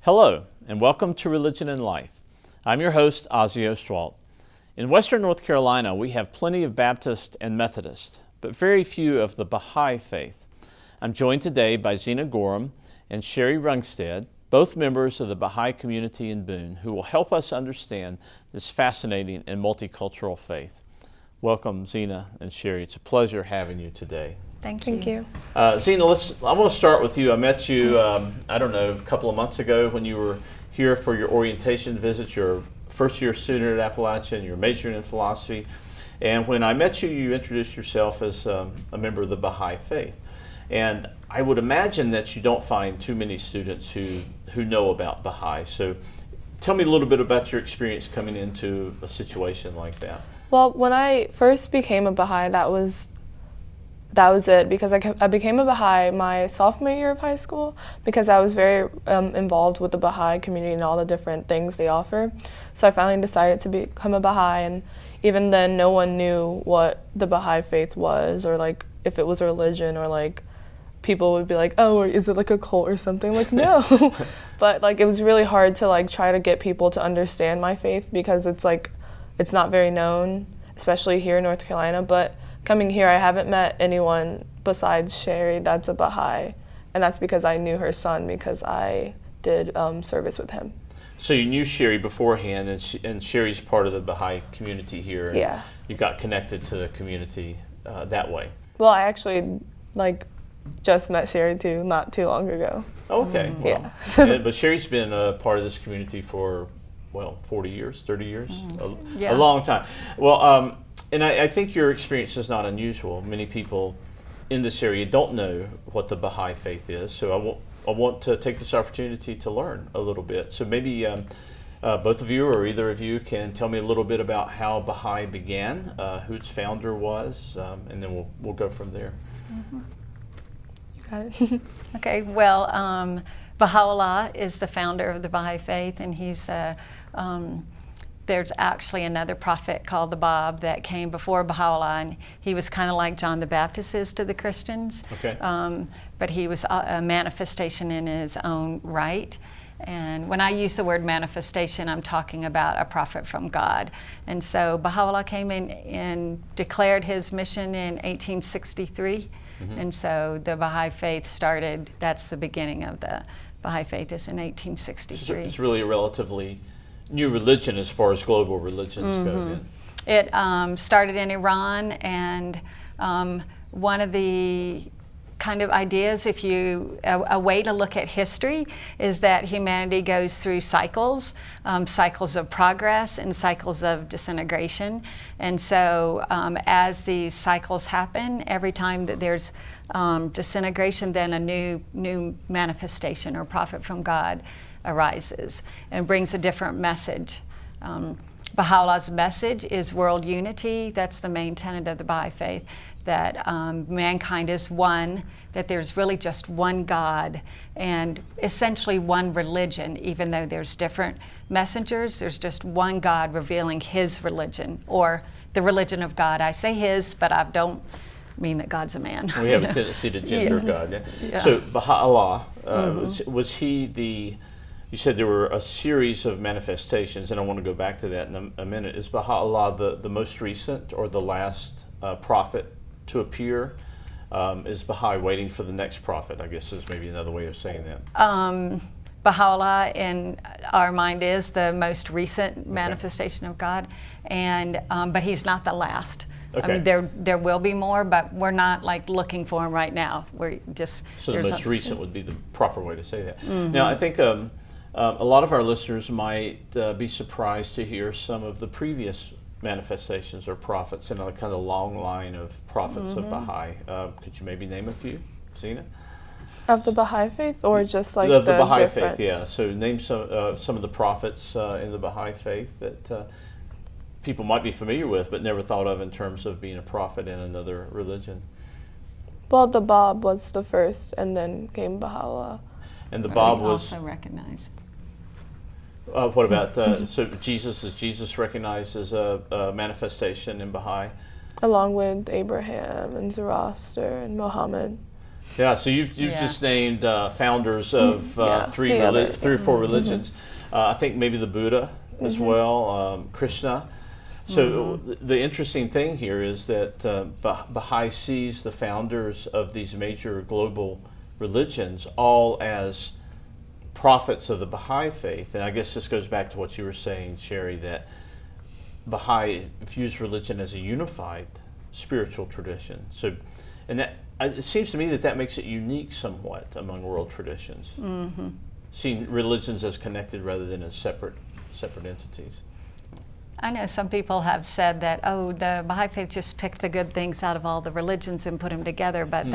Hello, and welcome to Religion and Life. I'm your host, Ozzie Ostwalt. In Western North Carolina, we have plenty of Baptist and Methodist, but very few of the Baha'i faith. I'm joined today by Xena Gorham and Shari Rognstad, both members of the Baha'i community in Boone, who will help us understand this fascinating and multicultural faith. Welcome, Xena and Shari. It's a pleasure having you today. Thank you. Xena, I want to start with you. I met you, I don't know, a couple of months ago when you were here for your orientation visit. You're a first-year student at Appalachian. You're majoring in philosophy. And when I met you, you introduced yourself as a member of the Baha'i faith. And I would imagine that you don't find too many students who know about Baha'i. So tell me a little bit about your experience coming into a situation like that. Well, when I first became a Baha'i, that was it, because I became a Baha'i my sophomore year of high school, because I was very involved with the Baha'i community and all the different things they offer. So I finally decided to become a Baha'i, and even then no one knew what the Baha'i faith was, or like if it was a religion, or like people would be like, oh, or is it like a cult or something? Like, no. But like it was really hard to like try to get people to understand my faith, because it's like it's not very known, especially here in North Carolina. But coming here, I haven't met anyone besides Shari that's a Baha'i, and that's because I knew her son, because I did service with him. So you knew Shari beforehand, and Shari's part of the Baha'i community here. And yeah. You got connected to the community that way. Well, I actually just met Shari too, not too long ago. Okay. Well, yeah. But Shari's been a part of this community for, 40 years, 30 years, yeah. A long time. Well, and I think your experience is not unusual. Many people in this area don't know what the Baha'i faith is, so I want to take this opportunity to learn a little bit. So maybe both of you or either of you can tell me a little bit about how Baha'i began, who its founder was, and then we'll go from there. Mm-hmm. You got it. Okay, well, Baha'u'llah is the founder of the Baha'i faith, and he's there's actually another prophet called the Bab that came before Baha'u'llah, and he was kind of like John the Baptist is to the Christians. Okay. But he was a manifestation in his own right. And when I use the word manifestation, I'm talking about a prophet from God. And so Baha'u'llah came in and declared his mission in 1863. Mm-hmm. And so the Baha'i faith started, that's the beginning of the Baha'i faith, is in 1863. So it's really a relatively new religion as far as global religions go then. It started in Iran, and one of the kind of ideas, a way to look at history is that humanity goes through cycles of progress and cycles of disintegration. And so as these cycles happen, every time that there's disintegration, then a new manifestation or prophet from God arises and brings a different message. Baha'u'llah's message is world unity. That's the main tenet of the Baha'i faith, that mankind is one, that there's really just one God and essentially one religion. Even though there's different messengers, there's just one God revealing his religion, or the religion of God. I say his, but I don't mean that God's a man. We have a tendency to gender God. Yeah. Yeah. So Baha'u'llah, was he you said there were a series of manifestations, and I want to go back to that in a minute. Is Baha'u'llah the most recent or the last prophet to appear? Is Baha'i waiting for the next prophet, I guess is maybe another way of saying that. Baha'u'llah in our mind is the most recent manifestation of God, and but he's not the last. Okay. I mean, there will be more, but we're not like looking for him right now. We're just so the most recent would be the proper way to say that. Mm-hmm. Now I think a lot of our listeners might be surprised to hear some of the previous manifestations or prophets in a kind of long line of prophets of Baha'i. Could you maybe name a few, Xena? Of the Baha'i faith, or just like of the Baha'i different... faith? Yeah. So name some of the prophets in the Baha'i faith that people might be familiar with, but never thought of in terms of being a prophet in another religion. Well, the Bab was the first, and then came Baha'u'llah. And the Bab was also recognized. What about, so Jesus, is Jesus recognized as a manifestation in Baha'i? along with Abraham and Zoroaster and Muhammad. Yeah, so you've just named founders of three or four religions. I think maybe the Buddha as well, Krishna. So the interesting thing here is that Baha'i sees the founders of these major global religions all as prophets of the Baha'i faith. And I guess this goes back to what you were saying, Shari, that Baha'i views religion as a unified spiritual tradition. So, and that it seems to me that makes it unique somewhat among world traditions. Seeing religions as connected rather than as separate entities. I know some people have said that, oh, the Baha'i faith just picked the good things out of all the religions and put them together, but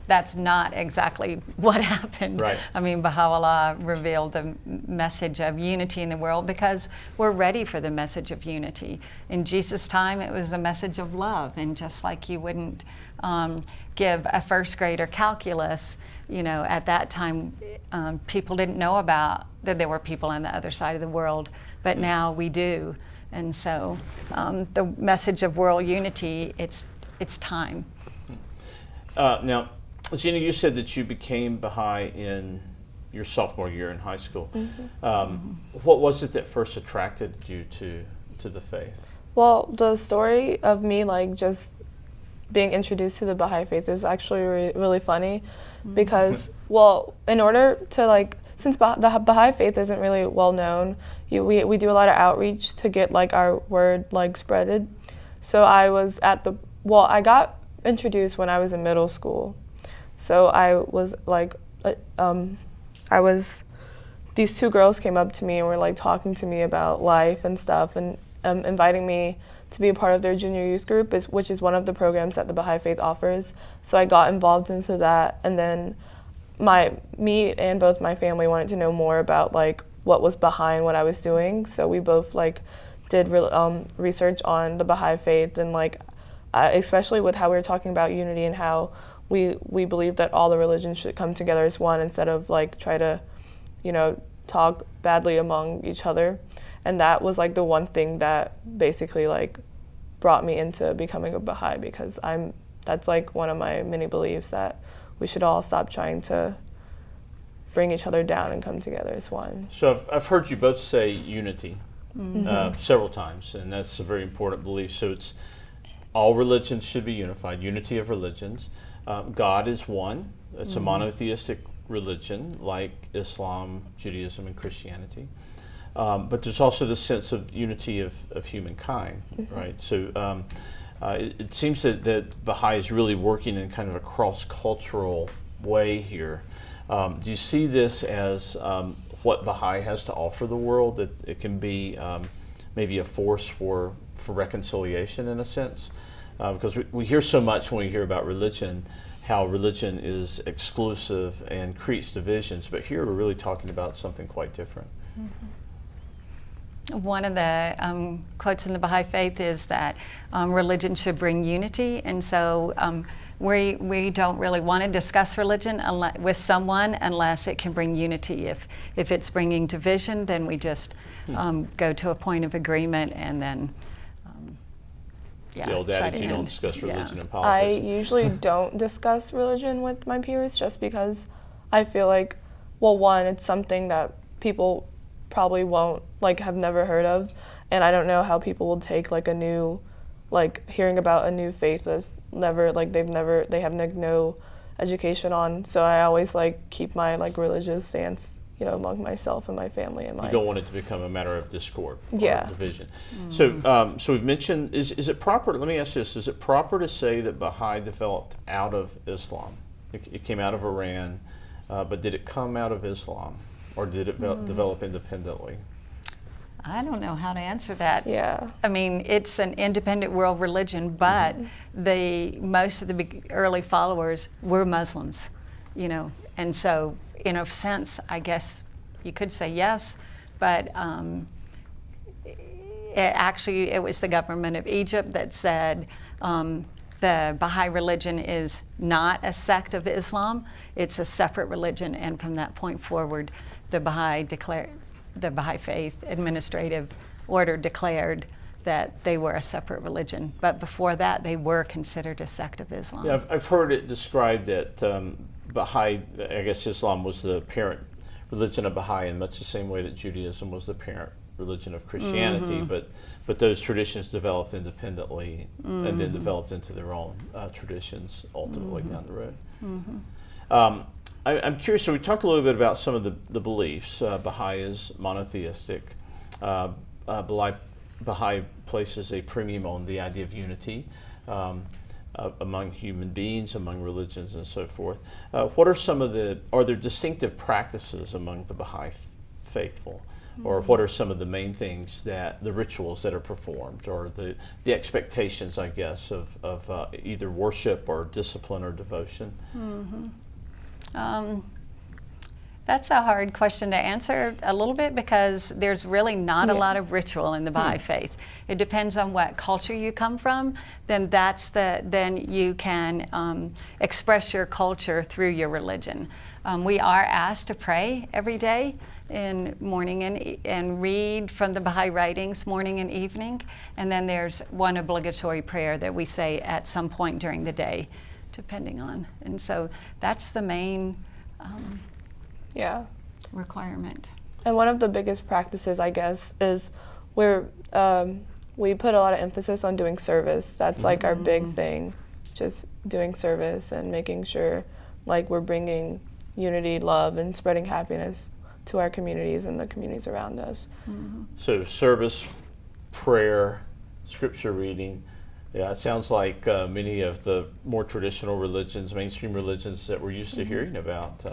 that's not exactly what happened. Right. I mean, Baha'u'llah revealed the message of unity in the world because we're ready for the message of unity. In Jesus' time, it was a message of love, and just like you wouldn't give a first grader calculus, you know, at that time, people didn't know about that there were people on the other side of the world, but now we do. And so the message of world unity, it's time. Now, Xena, you said that you became Baha'i in your sophomore year in high school. What was it that first attracted you to the faith? Well, the story of me like just being introduced to the Baha'i faith is actually really funny because, well, in order to like, since the Baha'i faith isn't really well known, we do a lot of outreach to get like our word like spreaded. So I was I got introduced when I was in middle school. So I was like, these two girls came up to me and were like talking to me about life and stuff and inviting me to be a part of their junior youth group, which is one of the programs that the Baha'i faith offers. So I got involved into that, and then me and both my family wanted to know more about like what was behind what I was doing. So we both like did research on the Baha'i faith, and like especially with how we were talking about unity and how we believe that all the religions should come together as one instead of like try to, you know, talk badly among each other. And that was like the one thing that basically like brought me into becoming a Baha'i, because that's like one of my many beliefs, that we should all stop trying to bring each other down and come together as one. So I've heard you both say unity several times, and that's a very important belief. So it's all religions should be unified, unity of religions. God is one. It's a monotheistic religion like Islam, Judaism, and Christianity. But there's also the sense of unity of humankind, right? So it seems that Baha'i is really working in kind of a cross-cultural way here. Do you see this as what Baha'i has to offer the world, that it can be maybe a force for reconciliation in a sense? Because we hear so much when we hear about religion, how religion is exclusive and creates divisions, but here we're really talking about something quite different. One of the quotes in the Baha'i faith is that religion should bring unity, and so we don't really want to discuss religion with someone unless it can bring unity. If it's bringing division, then we just go to a point of agreement and then the old adage, you don't discuss religion and I politics. usually don't discuss religion with my peers just because I feel like, well, one, it's something that people probably won't, like, have never heard of, and I don't know how people will take like a new, like hearing about a new faith that's never, like they have no education on. So I always like keep my like religious stance, you know, among myself and my family and my. You don't want it to become a matter of discord or division. So we've mentioned, is it proper, let me ask this, is it proper to say that Baha'i developed out of Islam? It came out of Iran, but did it come out of Islam, or did it develop independently? I don't know how to answer that. Yeah. I mean, it's an independent world religion, but most of the early followers were Muslims, you know, and so in a sense, I guess you could say yes, but it was the government of Egypt that said the Baha'i religion is not a sect of Islam; it's a separate religion, and from that point forward, the Baha'i faith administrative order declared that they were a separate religion. But before that, they were considered a sect of Islam. Yeah, I've heard it described that Baha'i, I guess Islam was the parent religion of Baha'i in much the same way that Judaism was the parent religion of Christianity, but those traditions developed independently and then developed into their own traditions ultimately down the road. I'm curious, so we talked a little bit about some of the beliefs. Baha'i is monotheistic. Baha'i places a premium on the idea of unity among human beings, among religions, and so forth. What are are there distinctive practices among the Baha'i faithful? Or what are some of the main things the rituals that are performed, or the expectations, I guess, of either worship or discipline or devotion? That's a hard question to answer a little bit, because there's really not a lot of ritual in the Baha'i faith. It depends on what culture you come from. Then you can express your culture through your religion. We are asked to pray every day in morning and read from the Baha'i writings morning and evening, and then there's one obligatory prayer that we say at some point during the day, depending on. And so that's the main requirement. And one of the biggest practices, I guess, is we put a lot of emphasis on doing service. That's like our big thing, just doing service and making sure like we're bringing unity, love, and spreading happiness to our communities and the communities around us. So service, prayer, scripture reading. Yeah, it sounds like many of the more traditional religions, mainstream religions that we're used to hearing about.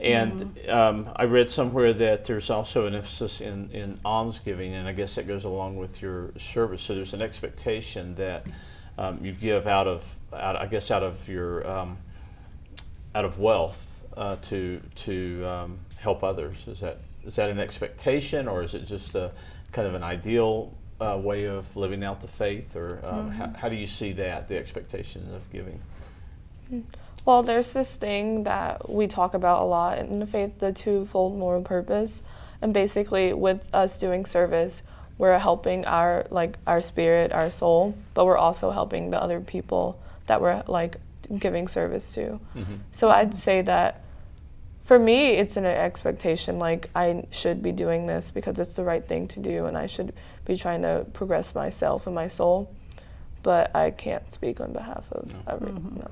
I read somewhere that there's also an emphasis in almsgiving, and I guess that goes along with your service. So there's an expectation that you give out of wealth to help others. Is that an expectation, or is it just a kind of an ideal way of living out the faith, or how do you see that, the expectations of giving? Well, there's this thing that we talk about a lot in the faith, the twofold moral purpose. And basically with us doing service, we're helping our spirit, our soul, but we're also helping the other people that we're like giving service to. So I'd say that for me, it's an expectation, like I should be doing this because it's the right thing to do, and I should be trying to progress myself and my soul, but I can't speak on behalf of everyone. No.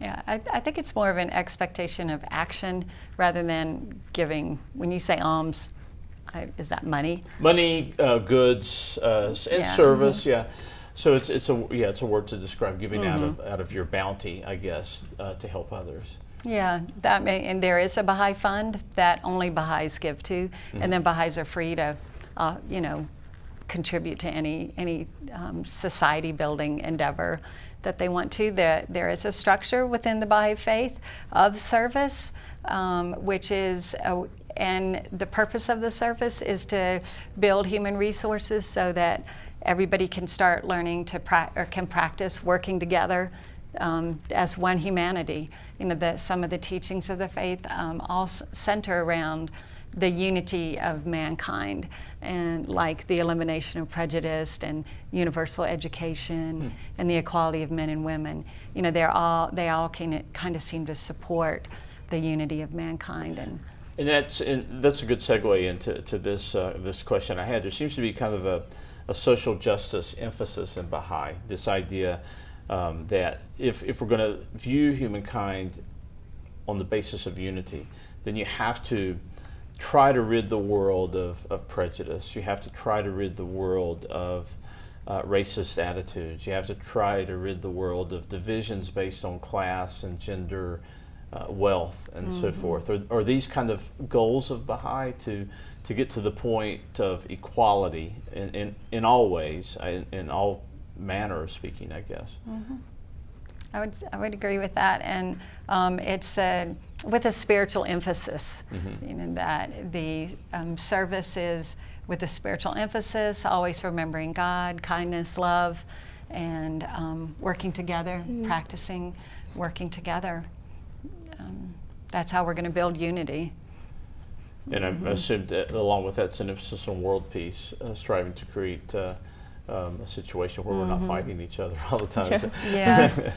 Yeah, I think it's more of an expectation of action rather than giving. When you say alms, is that money? Money, goods, and service. Yeah. So it's a word to describe giving out of your bounty, I guess, to help others. Yeah, and there is a Baha'i fund that only Baha'is give to, and then Baha'is are free to, contribute to any society building endeavor that they want to. There is a structure within the Baha'i faith of service, which is, and the purpose of the service is to build human resources so that everybody can start learning to can practice working together as one humanity. Some of the teachings of the faith all center around the unity of mankind, and like the elimination of prejudice and universal education and the equality of men and women. They all kind of seem to support the unity of mankind. And that's a good segue into this question I had. There seems to be kind of a social justice emphasis in Baha'i, this idea that if we're going to view humankind on the basis of unity, then you have to try to rid the world of prejudice. You have to try to rid the world of racist attitudes. You have to try to rid the world of divisions based on class and gender, wealth, and so forth. Are these kind of goals of Baha'i to get to the point of equality in all ways, in all manner of speaking, I guess? I would agree with that, and it's with a spiritual emphasis. That the service is with a spiritual emphasis, always remembering God, kindness, love, and working together, practicing working together. That's how we're going to build unity. And I assume that along with that's an emphasis on world peace, striving to create a situation where we're not fighting each other all the time. Yeah.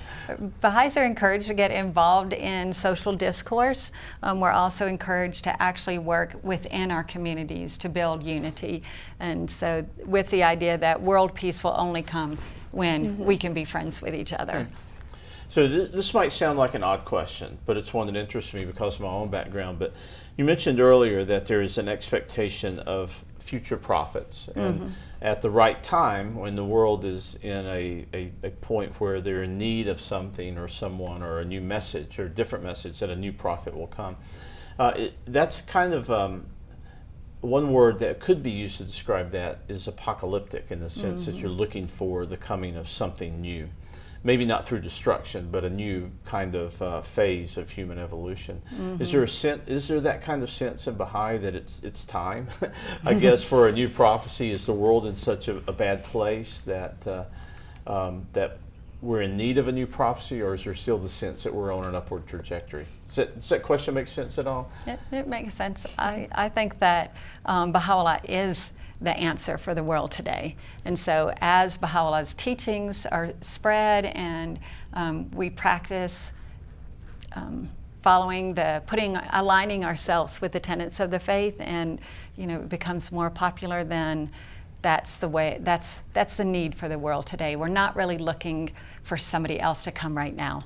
Baha'is are encouraged to get involved in social discourse. We're also encouraged to actually work within our communities to build unity. And so with the idea that world peace will only come when we can be friends with each other. So this might sound like an odd question, but it's one that interests me because of my own background. But you mentioned earlier that there is an expectation of future prophets. And at the right time, when the world is in a point where they're in need of something or someone or a new message or a different message, that a new prophet will come. That's kind of one word that could be used to describe that is apocalyptic, in the sense that you're looking for the coming of something new. Maybe not through destruction, but a new kind of phase of human evolution. Is there that kind of sense in Baha'i that it's time, I guess, for a new prophecy? Is the world in such a bad place that that we're in need of a new prophecy, or is there still the sense that we're on an upward trajectory? Does that question make sense at all? It makes sense. I think that Baha'u'llah is the answer for the world today. And so as Baha'u'llah's teachings are spread and we practice aligning ourselves with the tenets of the faith, and it becomes more popular, then that's the need for the world today. We're not really looking for somebody else to come right now.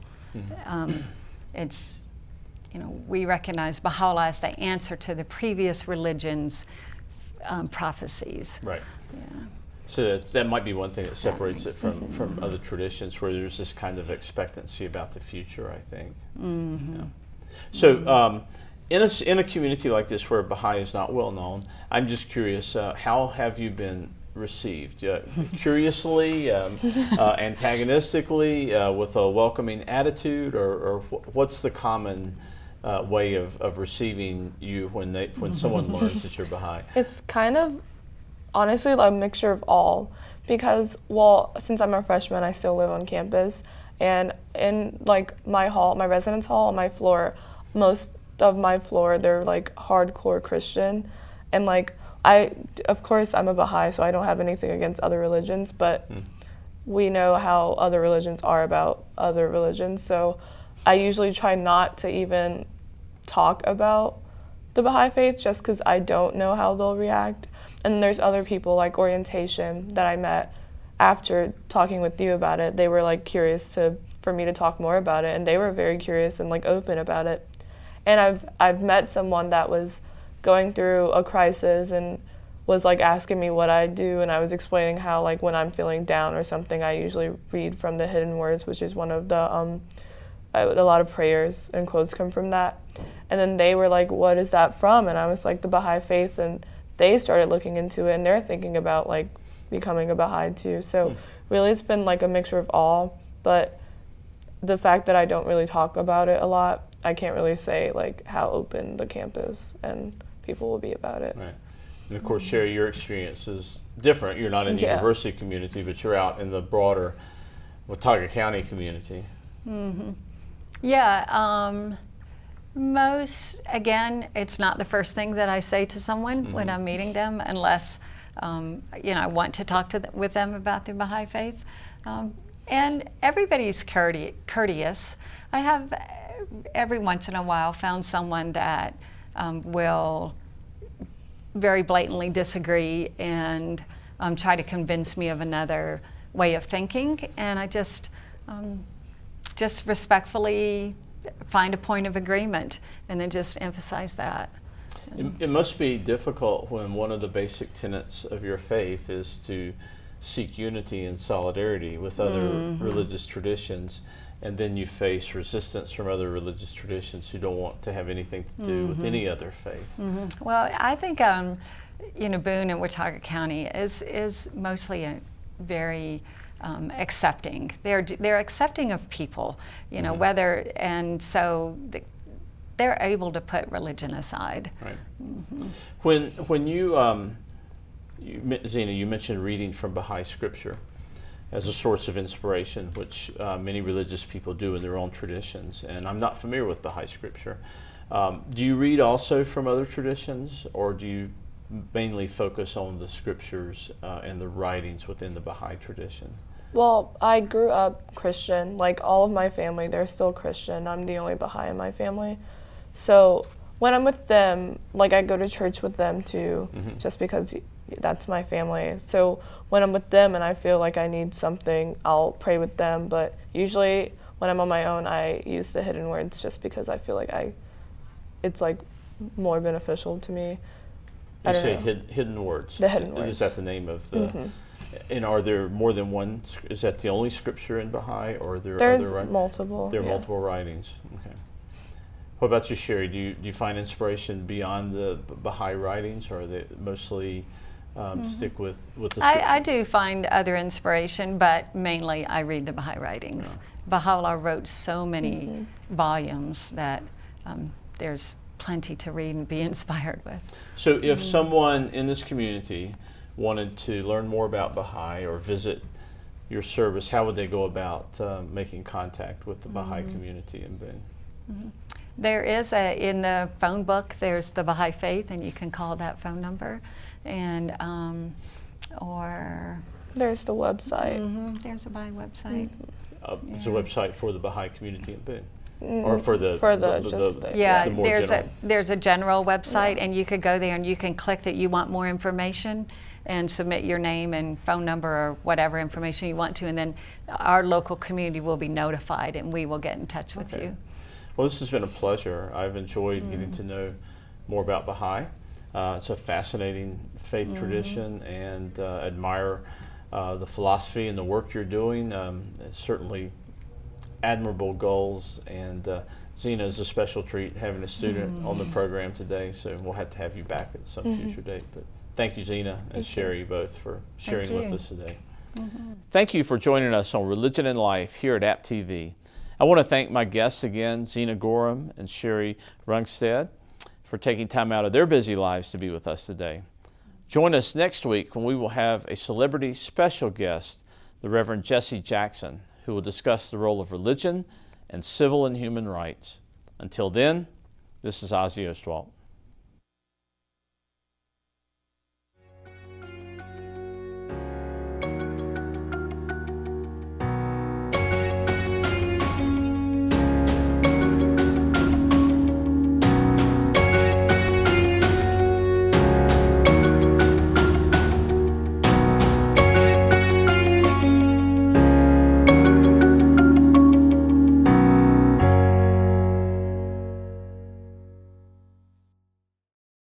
We recognize Baha'u'llah as the answer to the previous religions' prophecies. Right. Yeah. So that might be one thing that separates it from other traditions, where there's this kind of expectancy about the future, I think. Yeah. So in a community like this where Baha'i is not well known, I'm just curious, how have you been received? Curiously, antagonistically, with a welcoming attitude, or what's the common way of receiving you when someone learns that you're Baha'i? It's kind of honestly a mixture of all, because since I'm a freshman, I still live on campus, and in my residence hall on my floor, most of my floor, they're hardcore Christian, and of course I'm a Baha'i, so I don't have anything against other religions, but we know how other religions are about other religions, so I usually try not to even talk about the Baha'i faith, just because I don't know how they'll react. And there's other people like orientation that I met after talking with you about it. They were curious for me to talk more about it, and they were very curious and open about it. And I've met someone that was going through a crisis and was asking me what I do, and I was explaining how when I'm feeling down or something, I usually read from the Hidden Words, which is one of the a lot of prayers and quotes come from that. And then they were like, what is that from? And I was like, the Baha'i faith, and they started looking into it, and they're thinking about becoming a Baha'i too. So really it's been a mixture of all, but the fact that I don't really talk about it a lot, I can't really say how open the campus and people will be about it. Right. And of course, Shari, your experience is different. You're not in the university community, but you're out in the broader Watauga County community. Yeah, it's not the first thing that I say to someone when I'm meeting them, unless I want to talk with them about the Baha'i faith. And everybody's courteous. I have every once in a while found someone that will very blatantly disagree and try to convince me of another way of thinking, and I just respectfully find a point of agreement and then just emphasize that. It must be difficult when one of the basic tenets of your faith is to seek unity and solidarity with other religious traditions, and then you face resistance from other religious traditions who don't want to have anything to do with any other faith. Well, I think Boone and Watauga County is mostly a very accepting. They're accepting of people, whether, and so they're able to put religion aside. Right. When you, Xena, you mentioned reading from Baha'i scripture as a source of inspiration, which many religious people do in their own traditions, and I'm not familiar with Baha'i scripture. Do you read also from other traditions, or do you mainly focus on the scriptures and the writings within the Baha'i tradition? Well, I grew up Christian. Like all of my family, they're still Christian. I'm the only Baha'i in my family. So when I'm with them, like I go to church with them too, just because that's my family. So when I'm with them and I feel like I need something, I'll pray with them. But usually when I'm on my own, I use the hidden words just because I feel like it's like more beneficial to me. You say hidden words. The hidden words. Is that the name of the? And are there more than one? Is that the only scripture in Baha'i, or are there There's other? multiple. There are multiple writings. Okay. What about you, Shari? Do you find inspiration beyond the Baha'i writings, or are they mostly stick with the scripture? I do find other inspiration, but mainly I read the Baha'i writings. Yeah. Baha'u'llah wrote so many volumes that there's plenty to read and be inspired with. So if someone in this community wanted to learn more about Baha'i or visit your service, how would they go about making contact with the Baha'i community in Boone? There is in the phone book, there's the Baha'i Faith, and you can call that phone number. And or there's the website. There's a Baha'i website. It's a website for the Baha'i community in Boone. Or for the yeah, more there's a general website, Yeah. and you could go there and you can click that you want more information and submit your name and phone number or whatever information you want to, and then our local community will be notified and we will get in touch with you. Well, this has been a pleasure. I've enjoyed getting to know more about Baha'i. It's a fascinating faith tradition, and admire the philosophy and the work you're doing. It's certainly admirable goals, and Xena is a special treat having a student on the program today, so we'll have to have you back at some future date. But thank you, Xena and Shari, both for sharing with us today. Thank you for joining us on Religion and Life here at App TV. I want to thank my guests again, Xena Gorham and Shari Rognstad, for taking time out of their busy lives to be with us today. Join us next week when we will have a celebrity special guest, the Reverend Jesse Jackson, who will discuss the role of religion and civil and human rights. Until then, this is Ozzie Ostwalt.